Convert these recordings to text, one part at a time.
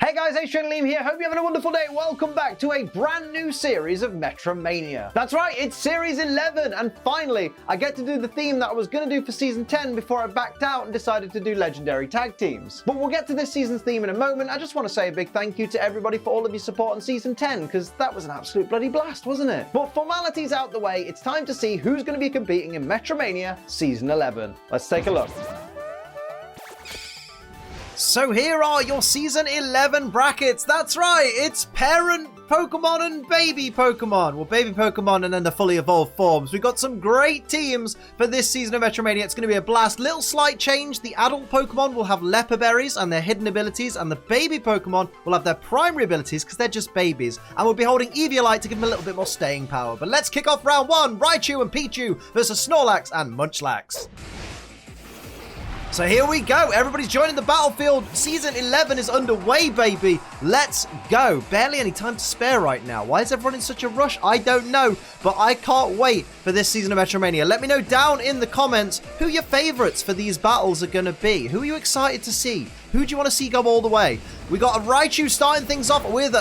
Hey guys, Htmonchan here. Hope you're having a wonderful day. Welcome back to a brand new series of MetroMania. That's right, it's Series 11, and finally, I get to do the theme that I was going to do for Season 10 before I backed out and decided to do Legendary Tag Teams. But we'll get to this season's theme in a moment. I just want to say a big thank you to everybody for all of your support on Season 10, because that was an absolute bloody blast, wasn't it? But formalities out the way, it's time to see who's going to be competing in MetroMania Season 11. Let's take a look. So here are your Season 11 brackets. That's right, it's parent Pokemon and baby Pokemon. Well, baby Pokemon and then the fully evolved forms. We've got some great teams for this season of Metromania. It's going to be a blast. Little slight change. The adult Pokemon will have Leper Berries and their hidden abilities, and the baby Pokemon will have their primary abilities because they're just babies. And we'll be holding Eviolite to give them a little bit more staying power. But let's kick off round one. Raichu and Pichu versus Snorlax and Munchlax. So here we go. Everybody's joining the battlefield. Season 11 is underway, baby. Let's go. Barely any time to spare right now. Why is everyone in such a rush? I don't know, but I can't wait for this season of Metromania. Let me know down in the comments who your favorites for these battles are going to be. Who are you excited to see? Who do you want to see go all the way? We got a Raichu starting things off with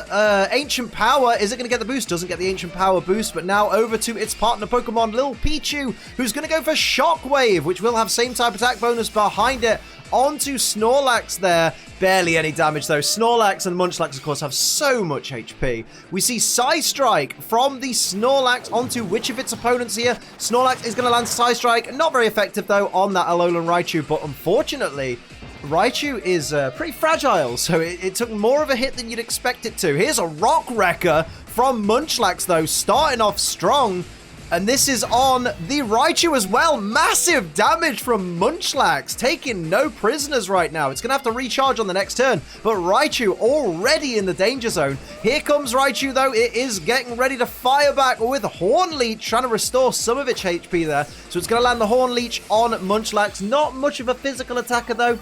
Ancient Power. Is it going to get the boost? Doesn't get the Ancient Power boost, but now over to its partner Pokemon, Lil Pichu, who's going to go for Shockwave, which will have same type attack bonus behind it. Onto Snorlax there. Barely any damage though. Snorlax and Munchlax, of course, have so much HP. We see Psystrike from the Snorlax onto which of its opponents here. Snorlax is going to land Psystrike. Not very effective though on that Alolan Raichu, but unfortunately, Raichu is pretty fragile, so it took more of a hit than you'd expect it to. Here's a Rock Wrecker from Munchlax, though, starting off strong. And this is on the Raichu as well. Massive damage from Munchlax, taking no prisoners right now. It's going to have to recharge on the next turn, but Raichu already in the danger zone. Here comes Raichu, though. It is getting ready to fire back with Horn Leech, trying to restore some of its HP there. So it's going to land the Horn Leech on Munchlax. Not much of a physical attacker, though,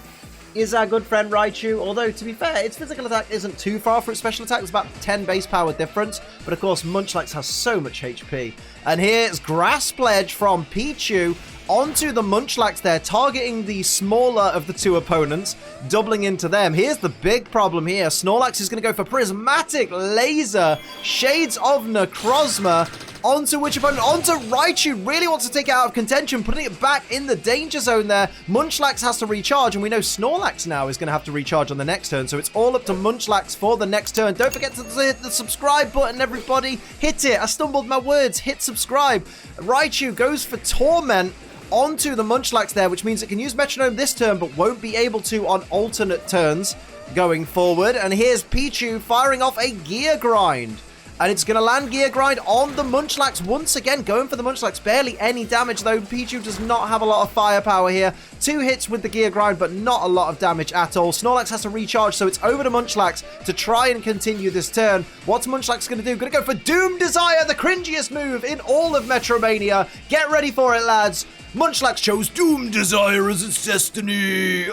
is our good friend Raichu, although to be fair, its physical attack isn't too far for its special attack. It's about 10 base power difference, but of course Munchlax has so much HP. And here's Grass Pledge from Pichu onto the Munchlax there, targeting the smaller of the two opponents, doubling into them. Here's the big problem here. Snorlax is going to go for Prismatic Laser, Shades of Necrozma, onto which opponent? Onto Raichu. Really wants to take it out of contention, putting it back in the danger zone there. Munchlax has to recharge, and we know Snorlax now is going to have to recharge on the next turn, so it's all up to Munchlax for the next turn. Don't forget to hit the subscribe button, everybody. Hit it. I stumbled my words. Hit subscribe. Raichu goes for Torment onto the Munchlax there, which means it can use Metronome this turn, but won't be able to on alternate turns going forward. And here's Pichu firing off a Gear Grind. And it's going to land Gear Grind on the Munchlax once again, going for the Munchlax. Barely any damage, though. Pichu does not have a lot of firepower here. 2 hits with the Gear Grind, but not a lot of damage at all. Snorlax has to recharge, so it's over to Munchlax to try and continue this turn. What's Munchlax going to do? Going to go for Doom Desire, the cringiest move in all of Metromania. Get ready for it, lads. Munchlax chose Doom Desire as its destiny.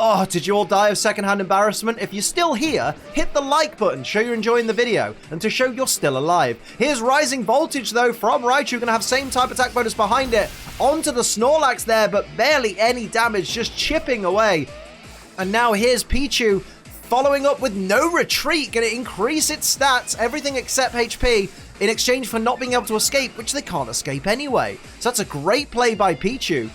Oh, did you all die of secondhand embarrassment? If you're still here, hit the like button, show you're enjoying the video, and to show you're still alive. Here's Rising Voltage, though, from Raichu, going to have same type attack bonus behind it. Onto the Snorlax there, but barely any damage, just chipping away. And now here's Pichu, following up with No Retreat, going to increase its stats, everything except HP, in exchange for not being able to escape, which they can't escape anyway. So that's a great play by Pichu.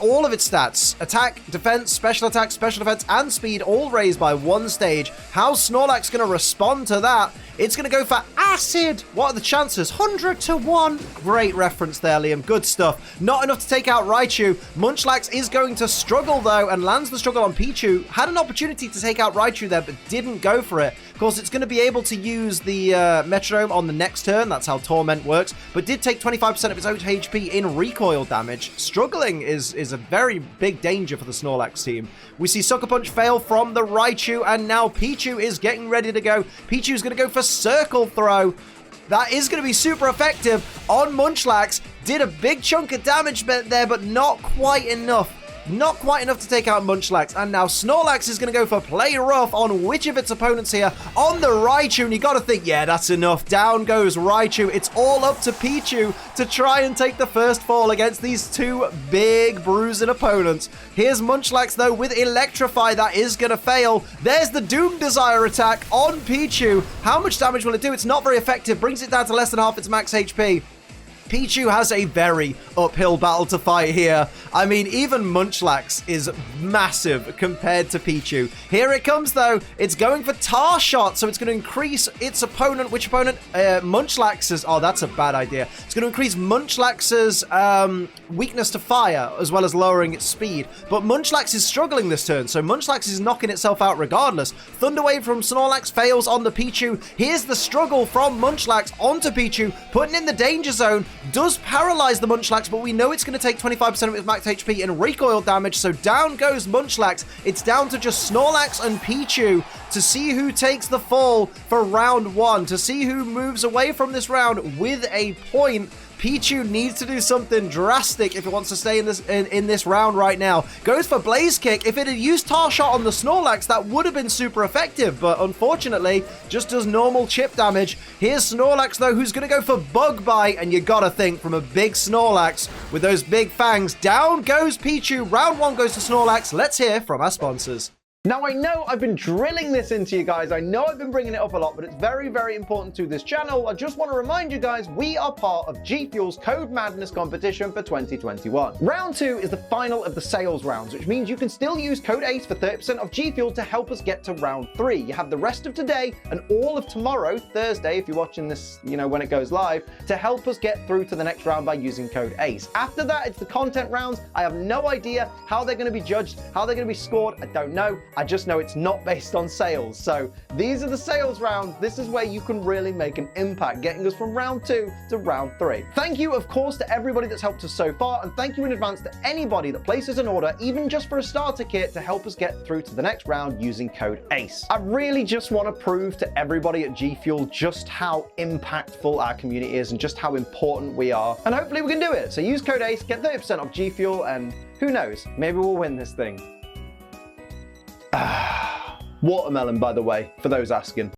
All of its stats, attack, defense, special defense, and speed, all raised by 1 stage. How's Snorlax going to respond to that? It's going to go for Acid. What are the chances? 100 to 1. Great reference there, Liam. Good stuff. Not enough to take out Raichu. Munchlax is going to struggle, though, and lands the struggle on Pichu. Had an opportunity to take out Raichu there, but didn't go for it. Of course, it's going to be able to use the Metronome on the next turn. That's how Torment works. But did take 25% of its own HP in recoil damage. Struggling is a very big danger for the Snorlax team. We see Sucker Punch fail from the Raichu, and now Pichu is getting ready to go. Pichu's going to go for Circle Throw. That is going to be super effective on Munchlax. Did a big chunk of damage there, but not quite enough. Not quite enough to take out Munchlax. And now Snorlax is going to go for play rough on which of its opponents here on the Raichu. And you got to think, yeah, that's enough. Down goes Raichu. It's all up to Pichu to try and take the first fall against these two big bruising opponents. Here's Munchlax, though, with Electrify. That is going to fail. There's the Doom Desire attack on Pichu. How much damage will it do? It's not very effective. Brings it down to less than half its max HP. Pichu has a very uphill battle to fight here. I mean, even Munchlax is massive compared to Pichu. Here it comes, though. It's going for Tar Shot, so it's going to increase its opponent. Which opponent? Munchlax's. Oh, that's a bad idea. It's going to increase Munchlax's weakness to fire, as well as lowering its speed. But Munchlax is struggling this turn, so Munchlax is knocking itself out regardless. Thunder Wave from Snorlax fails on the Pichu. Here's the struggle from Munchlax onto Pichu, putting in the danger zone. Does paralyze the Munchlax, but we know it's going to take 25% of its max HP in recoil damage, so down goes Munchlax. It's down to just Snorlax and Pichu to see who takes the fall for round one, to see who moves away from this round with a point. Pichu needs to do something drastic if it wants to stay in this round right now. Goes for Blaze Kick. If it had used Tar Shot on the Snorlax, that would have been super effective, but unfortunately, just does normal chip damage. Here's Snorlax, though, who's going to go for Bug Bite, and you gotta think, from a big Snorlax with those big fangs, down goes Pichu. Round one goes to Snorlax. Let's hear from our sponsors. Now, I know I've been drilling this into you guys. I know I've been bringing it up a lot, but it's very, very important to this channel. I just want to remind you guys, we are part of G Fuel's Code Madness competition for 2021. Round 2 is the final of the sales rounds, which means you can still use code ACE for 30% off G Fuel to help us get to round 3. You have the rest of today and all of tomorrow, Thursday, if you're watching this, you know, when it goes live, to help us get through to the next round by using code ACE. After that, it's the content rounds. I have no idea how they're going to be judged, how they're going to be scored. I don't know. I just know it's not based on sales. So these are the sales rounds. This is where you can really make an impact, getting us from round 2 to round 3. Thank you, of course, to everybody that's helped us so far, and thank you in advance to anybody that places an order, even just for a starter kit, to help us get through to the next round using code ACE. I really just want to prove to everybody at G Fuel just how impactful our community is and just how important we are, and hopefully we can do it. So use code ACE, get 30% off G Fuel, and who knows, maybe we'll win this thing. Watermelon, by the way, for those asking.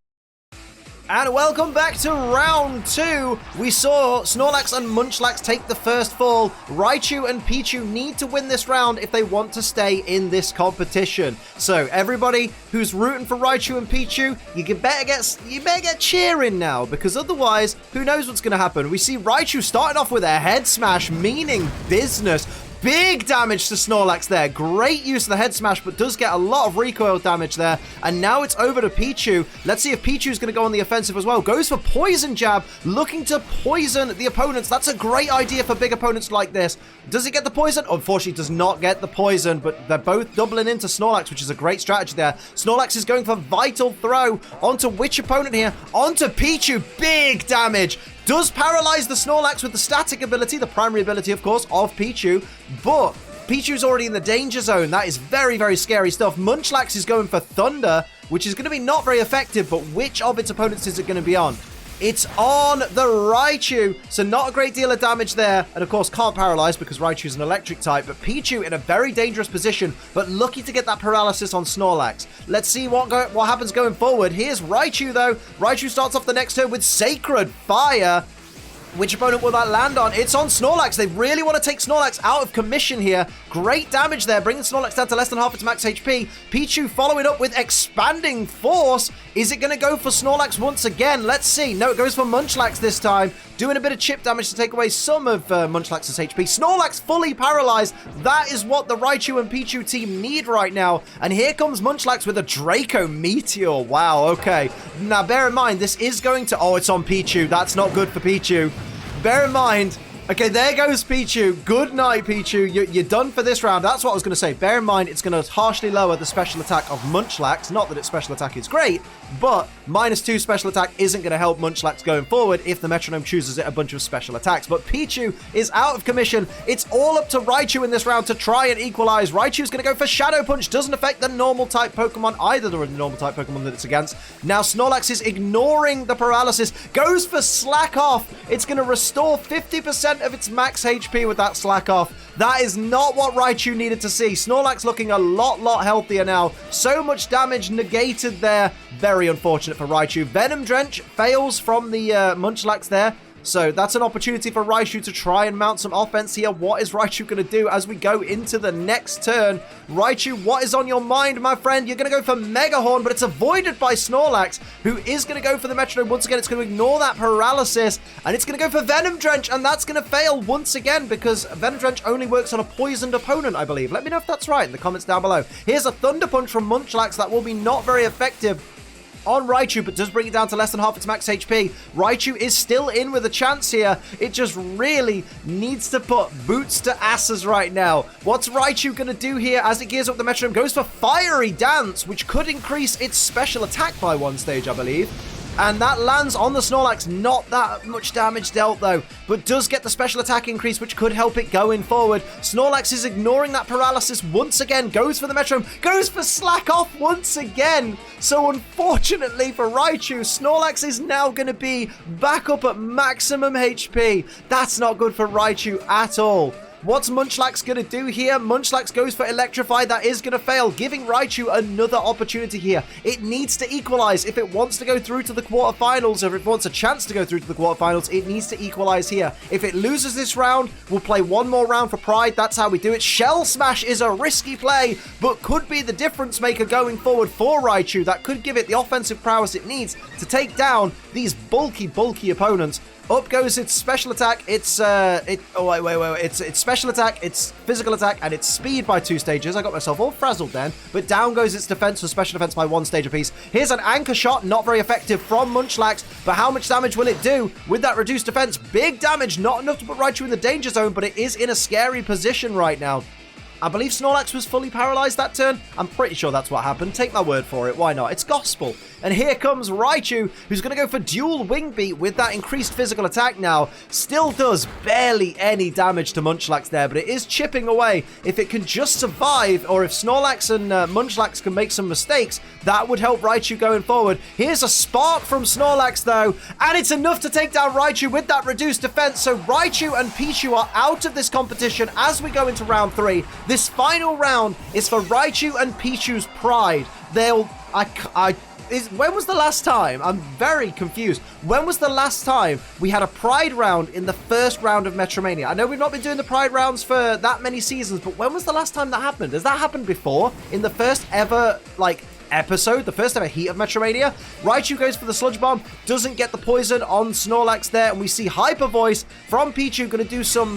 And welcome back to round 2. We saw Snorlax and Munchlax take the first fall. Raichu and Pichu need to win this round if they want to stay in this competition. So everybody who's rooting for Raichu and Pichu, you better get cheering now, because otherwise, who knows what's going to happen. We see Raichu starting off with a head smash, meaning business. Big damage to Snorlax there. Great use of the head smash, but does get a lot of recoil damage there. And now it's over to Pichu. Let's see if Pichu's going to go on the offensive as well. Goes for Poison Jab, looking to poison the opponents. That's a great idea for big opponents like this. Does it get the poison? Unfortunately, does not get the poison, but they're both doubling into Snorlax, which is a great strategy there. Snorlax is going for Vital Throw onto which opponent here? Onto Pichu. Big damage. Does paralyze the Snorlax with the static ability, the primary ability, of course, of Pichu, but Pichu's already in the danger zone. That is very, very scary stuff. Munchlax is going for Thunder, which is going to be not very effective, but which of its opponents is it going to be on? It's on the Raichu, so not a great deal of damage there. And of course, can't paralyze because Raichu's an electric type, but Pichu in a very dangerous position, but lucky to get that paralysis on Snorlax. Let's see what happens going forward. Here's Raichu, though. Raichu starts off the next turn with Sacred Fire. Which opponent will that land on? It's on Snorlax. They really want to take Snorlax out of commission here. Great damage there, bringing Snorlax down to less than half its max HP. Pichu following up with Expanding Force. Is it going to go for Snorlax once again? Let's see. No, it goes for Munchlax this time. Doing a bit of chip damage to take away some of Munchlax's HP. Snorlax fully paralyzed. That is what the Raichu and Pichu team need right now. And here comes Munchlax with a Draco Meteor. Wow, okay. Now, bear in mind, this is going to... Oh, it's on Pichu. That's not good for Pichu. Bear in mind... Okay, there goes Pichu. Good night, Pichu. You're done for this round. That's what I was going to say. Bear in mind, it's going to harshly lower the special attack of Munchlax. Not that its special attack is great, but -2 special attack isn't going to help Munchlax going forward if the Metronome chooses it a bunch of special attacks. But Pichu is out of commission. It's all up to Raichu in this round to try and equalize. Raichu's going to go for Shadow Punch. Doesn't affect the normal type Pokemon, either the normal type Pokemon that it's against. Now Snorlax is ignoring the paralysis. Goes for Slack Off. It's going to restore 50% 50% of its max HP with that slack off. That is not what Raichu needed to see. Snorlax looking a lot healthier now. So much damage negated there. Very unfortunate for Raichu. Venom Drench fails from the Munchlax there. So that's an opportunity for Raichu to try and mount some offense here. What is Raichu going to do as we go into the next turn? Raichu, what is on your mind, my friend? You're going to go for Mega Horn, but it's avoided by Snorlax, who is going to go for the Metronome. Once again, it's going to ignore that paralysis, and it's going to go for Venom Drench, and that's going to fail once again because Venom Drench only works on a poisoned opponent, I believe. Let me know if that's right in the comments down below. Here's a Thunder Punch from Munchlax that will be not very effective on Raichu, but does bring it down to less than half its max HP. Raichu is still in with a chance here. It just really needs to put boots to asses right now. What's Raichu going to do here as it gears up the Metronome? Goes for Fiery Dance, which could increase its special attack by one stage, I believe. And that lands on the Snorlax. Not that much damage dealt, though, but does get the special attack increase, which could help it going forward. Snorlax is ignoring that paralysis once again. Goes for the Metronome. Goes for Slack Off once again. So unfortunately for Raichu, Snorlax is now going to be back up at maximum HP. That's not good for Raichu at all. What's Munchlax going to do here? Munchlax goes for Electrify. That is going to fail, giving Raichu another opportunity here. It needs to equalize if it wants to go through to the quarterfinals, or if it wants a chance to go through to the quarterfinals. It needs to equalize here. If it loses this round, we'll play one more round for pride. That's how we do it. Shell Smash is a risky play, but could be the difference maker going forward for Raichu. That could give it the offensive prowess it needs to take down these bulky opponents. Up goes its special attack, its special attack, its physical attack, and its speed by 2 stages. I got myself all frazzled then. But down goes its defense for special defense by 1 stage apiece. Here's an Anchor Shot, not very effective from Munchlax, but how much damage will it do with that reduced defense? Big damage, not enough to put Raichu in the danger zone, but it is in a scary position right now. I believe Snorlax was fully paralyzed that turn. I'm pretty sure that's what happened. Take my word for it. Why not? It's gospel. And here comes Raichu, who's going to go for Dual Wing Beat with that increased physical attack now. Still does barely any damage to Munchlax there, but it is chipping away. If it can just survive, or if Snorlax and Munchlax can make some mistakes, that would help Raichu going forward. Here's a Spark from Snorlax, though, and it's enough to take down Raichu with that reduced defense. So Raichu and Pichu are out of this competition as we go into round 3. This final round is for Raichu and Pichu's pride. When was the last time? I'm very confused. When was the last time we had a pride round in the first round of Metromania? I know we've not been doing the pride rounds for that many seasons, but when was the last time that happened? Has that happened before? In the first ever, episode, the first ever heat of Metromania? Raichu goes for the Sludge Bomb, doesn't get the poison on Snorlax there, and we see Hyper Voice from Pichu going to do some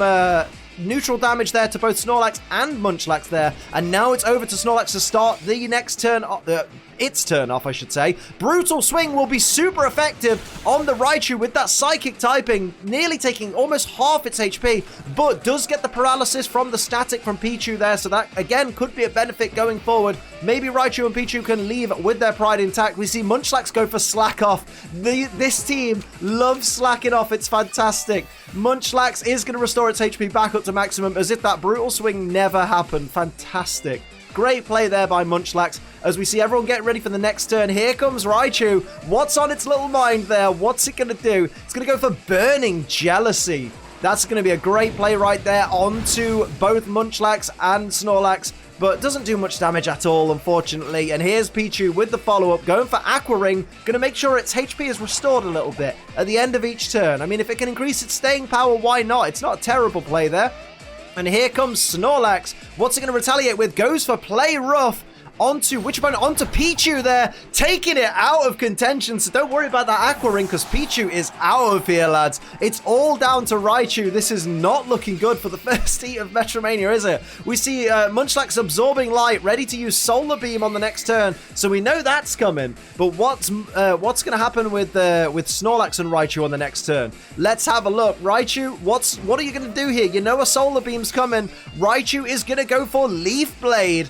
neutral damage there to both Snorlax and Munchlax there. And now it's over to Snorlax to start the next turn, its turn off, I should say. Brutal Swing will be super effective on the Raichu with that Psychic typing, nearly taking almost half its HP, but does get the paralysis from the static from Pichu there, so that, again, could be a benefit going forward. Maybe Raichu and Pichu can leave with their pride intact. We see Munchlax go for Slack Off. This team loves slacking off. It's fantastic. Munchlax is going to restore its HP back up to maximum as if that Brutal Swing never happened. Fantastic. Great play there by Munchlax as we see everyone get ready for the next turn. Here comes Raichu. What's on its little mind there? What's it going to do? It's going to go for Burning Jealousy. That's going to be a great play right there onto both Munchlax and Snorlax, but doesn't do much damage at all, unfortunately. And here's Pichu with the follow-up, going for Aqua Ring, going to make sure its HP is restored a little bit at the end of each turn. I mean, if it can increase its staying power, why not? It's not a terrible play there. And here comes Snorlax. What's it going to retaliate with? Goes for Play Rough. Onto which opponent? Onto Pichu there, taking it out of contention. So don't worry about that Aqua Ring because Pichu is out of here, lads. It's all down to Raichu. This is not looking good for the first heat of Metromania, is it? We see Munchlax absorbing light, ready to use Solar Beam on the next turn. So we know that's coming. But what's going to happen with Snorlax and Raichu on the next turn? Let's have a look. Raichu, what are you going to do here? You know a Solar Beam's coming. Raichu is going to go for Leaf Blade.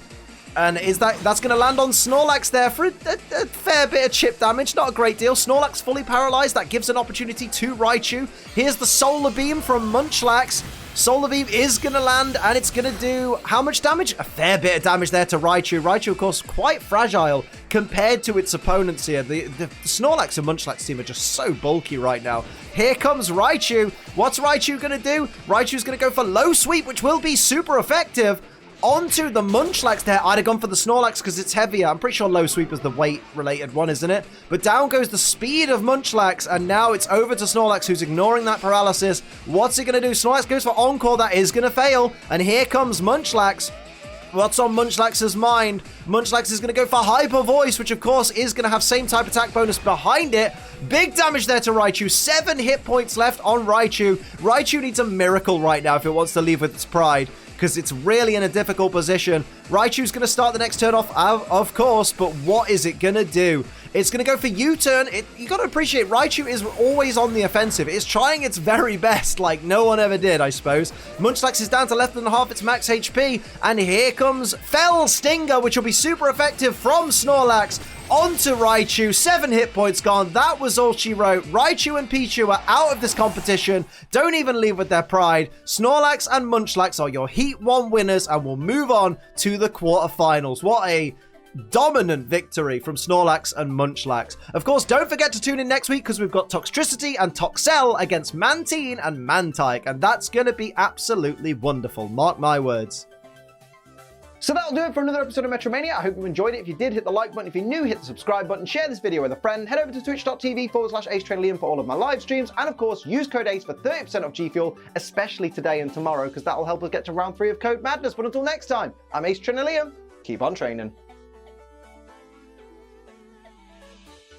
And that's going to land on Snorlax there for a fair bit of chip damage. Not a great deal. Snorlax fully paralyzed. That gives an opportunity to Raichu. Here's the Solar Beam from Munchlax. Solar Beam is going to land, and it's going to do how much damage? A fair bit of damage there to Raichu. Raichu, of course, quite fragile compared to its opponents here. The Snorlax and Munchlax team are just so bulky right now. Here comes Raichu. What's Raichu going to do? Raichu's going to go for Low Sweep, which will be super effective. Onto the Munchlax there. I'd have gone for the Snorlax because it's heavier. I'm pretty sure Low Sweep is the weight-related one, isn't it? But down goes the speed of Munchlax, and now it's over to Snorlax, who's ignoring that paralysis. What's he going to do? Snorlax goes for Encore. That is going to fail. And here comes Munchlax. What's on Munchlax's mind? Munchlax is going to go for Hyper Voice, which of course is going to have same type attack bonus behind it. Big damage there to Raichu. 7 hit points left on Raichu. Raichu needs a miracle right now if it wants to leave with its pride, because it's really in a difficult position. Raichu's going to start the next turn off, of course, but what is it going to do? It's going to go for U-turn. You got to appreciate Raichu is always on the offensive. It's trying its very best, like no one ever did, I suppose. Munchlax is down to less than half its max HP, and here comes Fell Stinger, which will be super effective from Snorlax. Onto Raichu, 7 hit points gone. That was all she wrote. Raichu and Pichu are out of this competition. Don't even leave with their pride. Snorlax and Munchlax are your Heat 1 winners, and we'll move on to the quarterfinals. What a dominant victory from Snorlax and Munchlax. Of course, don't forget to tune in next week because we've got Toxtricity and Toxel against Mantine and Mantyke, and that's going to be absolutely wonderful. Mark my words. So that'll do it for another episode of Metromania. I hope you enjoyed it. If you did, hit the like button. If you're new, hit the subscribe button. Share this video with a friend. Head over to twitch.tv/AceTraderLiam for all of my live streams. And of course, use code ACE for 30% off G Fuel, especially today and tomorrow, because that'll help us get to round 3 of Code Madness. But until next time, I'm Ace Trainer Liam. Keep on training.